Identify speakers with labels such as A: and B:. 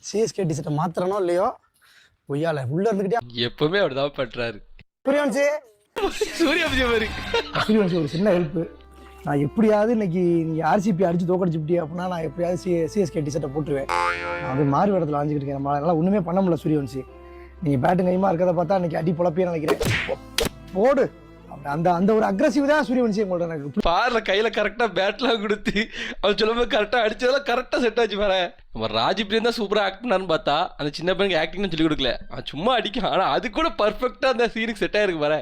A: CSK டிஷர்ட்டை மாத்திரனோ இல்லையோ ஒய்யால உள்ள இருந்துக்கிட்டே
B: எப்பவுமே அப்படிதான் பண்றாரு
A: சூரியவன்சி
B: சூரியவன்சி மாதிரி.
A: சூரியவன்சி ஒரு சின்ன ஹெல்ப். நான் எப்படியாவது இன்னைக்கு நீங்க ஆர்சிபி அடிச்சு தோக்கடிச்சுட்டீங்க அப்படின்னா நான் எப்படியாவது சிஎஸ்கே டிஷர்ட்டை போட்டுருவேன். நான் அது மாறி இடத்துல அழிஞ்சுக்கிட்டு இருக்கேன். நம்மளால ஒண்ணுமே பண்ண முடியல சூரியவன்சி. நீங்க பேட்டும் கையுமா இருக்கிறத பார்த்தா இன்னைக்கு அடி பொழப்பே நினைக்கிறேன். போடு அந்த அந்த ஒரு அக்ரெசிவ் தான் சூரியவன்சி உங்கள்ட்ட எனக்கு.
B: பாருல கையில கரெக்டா பேட்லாம் கொடுத்து அவன் சொல்லும்போது கரெக்டா அடிச்சதெல்லாம் கரெக்டா செட் ஆச்சு பாரு. நம்ம ராஜிப்ரேம் தான் சூப்பரா ஆக்ட் பண்ணான்னு பார்த்தா அந்த சின்ன பையனுக்கு ஆக்டிங்னு சொல்லி கொடுக்கல. சும்மா அடிக்கும். ஆனா அது கூட பர்ஃபெக்டா அந்த சீனுக்கு செட் ஆயிருக்கு பாரு.